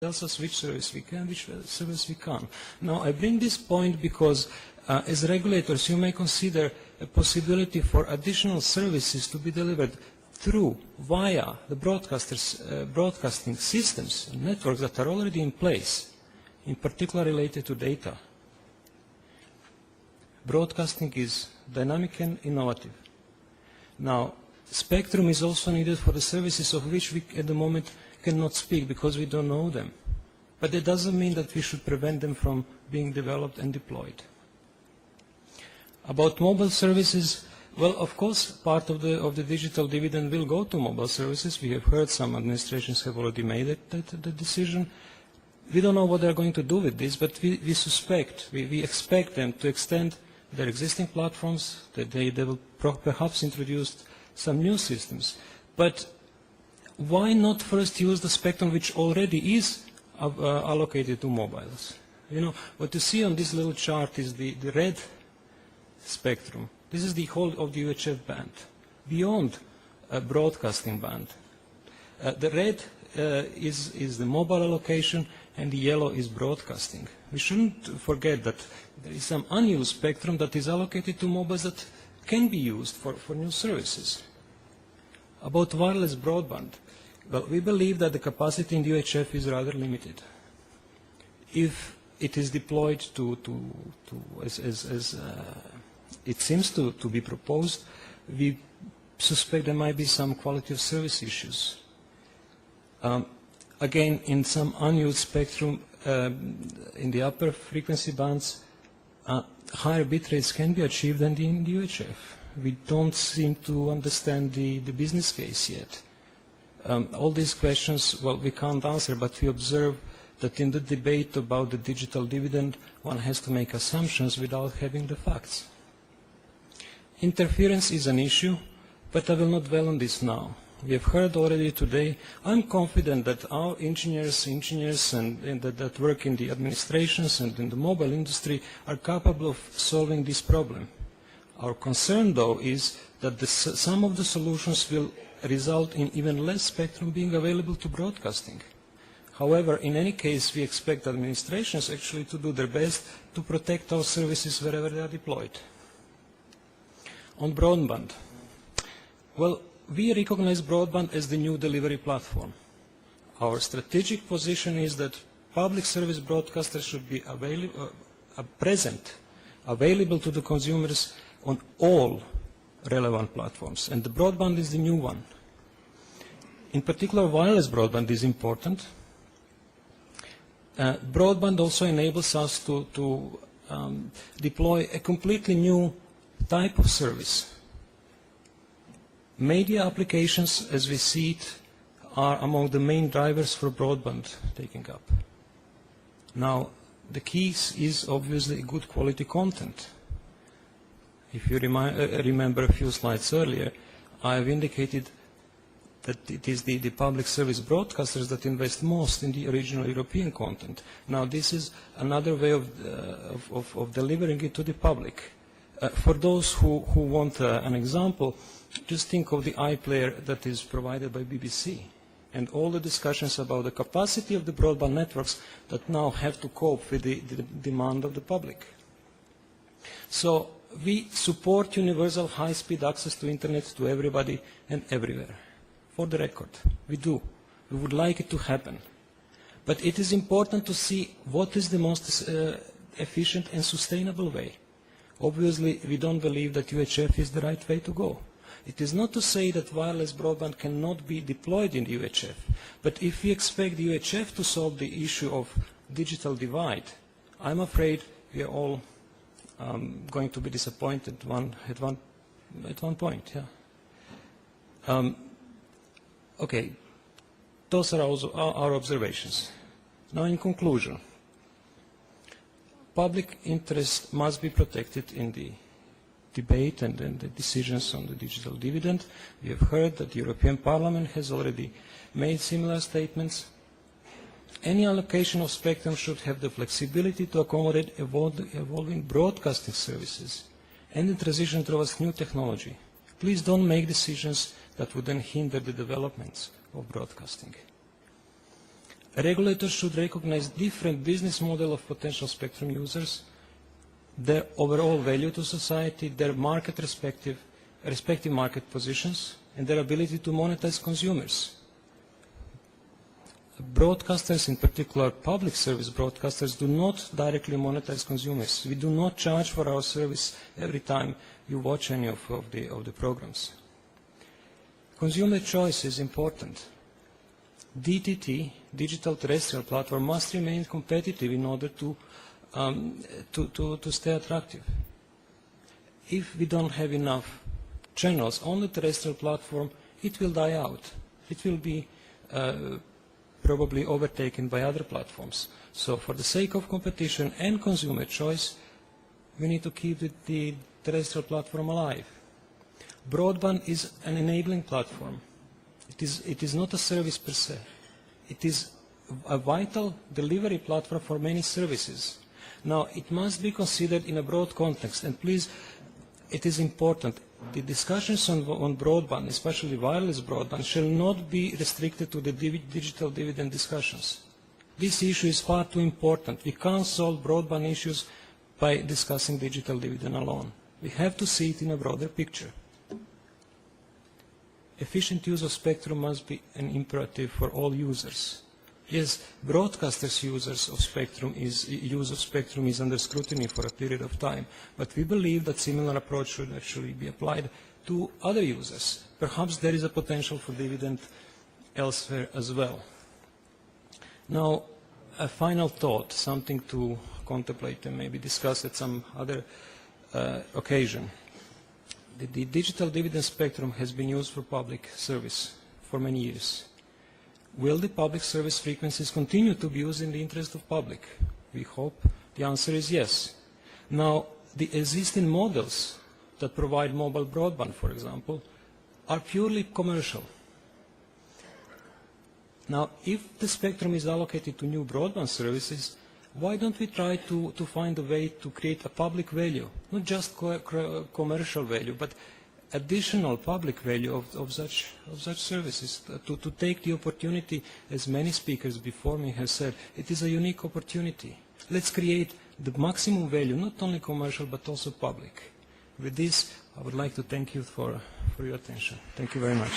tells us which service we can, which service we can't. Now, I bring this point because as regulators, you may consider a possibility for additional services to be delivered via the broadcasting systems and networks that are already in place, in particular related to data. Broadcasting is dynamic and innovative. Now, spectrum is also needed for the services of which we at the moment cannot speak because we don't know them. But that doesn't mean that we should prevent them from being developed and deployed. About mobile services, well, of course, part of the digital dividend will go to mobile services. We have heard some administrations have already made the decision. We don't know what they're going to do with this, but we expect them to extend their existing platforms, that they will perhaps introduce some new systems. But why not first use the spectrum which already is allocated to mobiles? You know, what you see on this little chart is the red spectrum. This is the whole of the UHF band, beyond a broadcasting band. The red is the mobile allocation, and the yellow is broadcasting. We shouldn't forget that there is some unused spectrum that is allocated to mobiles that can be used for new services. About wireless broadband, well, we believe that the capacity in the UHF is rather limited. If it is deployed as it seems to be proposed, we suspect there might be some quality of service issues. Again, in some unused spectrum, in the upper frequency bands, higher bit rates can be achieved than in the UHF. We don't seem to understand the business case yet. All these questions, well, we can't answer, but we observe that in the debate about the digital dividend, one has to make assumptions without having the facts. Interference is an issue, but I will not dwell on this now. We have heard already today. I'm confident that our engineers and that work in the administrations and in the mobile industry are capable of solving this problem. Our concern, though, is that some of the solutions will result in even less spectrum being available to broadcasting. However, in any case, we expect administrations actually to do their best to protect our services wherever they are deployed. On broadband, well, we recognize broadband as the new delivery platform. Our strategic position is that public service broadcasters should be available to the consumers on all relevant platforms, and the broadband is the new one. In particular, wireless broadband is important. Broadband also enables us to deploy a completely new type of service. Media applications, as we see it, are among the main drivers for broadband taking up. Now, the key is obviously good quality content. If you remember a few slides earlier, I have indicated that it is the public service broadcasters that invest most in the original European content. Now, this is another way of delivering it to the public. For those who want an example, just think of the iPlayer that is provided by BBC and all the discussions about the capacity of the broadband networks that now have to cope with the demand of the public. So we support universal high-speed access to Internet to everybody and everywhere. For the record, we do. We would like it to happen. But it is important to see what is the most efficient and sustainable way. Obviously, we don't believe that UHF is the right way to go. It is not to say that wireless broadband cannot be deployed in the UHF, but if we expect the UHF to solve the issue of digital divide, I'm afraid we are all going to be disappointed at one point. Yeah. Okay, those are also our observations. Now, in conclusion, public interest must be protected in the debate and the decisions on the digital dividend. We have heard that the European Parliament has already made similar statements. Any allocation of spectrum should have the flexibility to accommodate evolving broadcasting services and the transition towards new technology. Please don't make decisions that would then hinder the developments of broadcasting. Regulators should recognize different business model of potential spectrum users, their overall value to society, their respective market positions, and their ability to monetize consumers. Broadcasters, in particular public service broadcasters, do not directly monetize consumers. We do not charge for our service every time you watch any of the programs. Consumer choice is important. DTT, digital terrestrial platform, must remain competitive in order to stay attractive. If we don't have enough channels on the terrestrial platform, it will die out. It will be probably overtaken by other platforms. So for the sake of competition and consumer choice, we need to keep the terrestrial platform alive. Broadband is an enabling platform. It is not a service per se. It is a vital delivery platform for many services. Now, it must be considered in a broad context, and please, it is important. The discussions on broadband, especially wireless broadband, shall not be restricted to the digital dividend discussions. This issue is far too important. We can't solve broadband issues by discussing digital dividend alone. We have to see it in a broader picture. Efficient use of spectrum must be an imperative for all users. Yes, broadcasters' use of spectrum is under scrutiny for a period of time, but we believe that similar approach should actually be applied to other users. Perhaps there is a potential for dividend elsewhere as well. Now, a final thought, something to contemplate and maybe discuss at some other occasion. The digital dividend spectrum has been used for public service for many years. Will the public service frequencies continue to be used in the interest of public? We hope the answer is yes. Now, the existing models that provide mobile broadband, for example, are purely commercial. Now, if the spectrum is allocated to new broadband services, why don't we try to find a way to create a public value, not just commercial value, but additional public value of such services, to take the opportunity, as many speakers before me have said, it is a unique opportunity. Let's create the maximum value, not only commercial, but also public. With this, I would like to thank you for your attention. Thank you very much.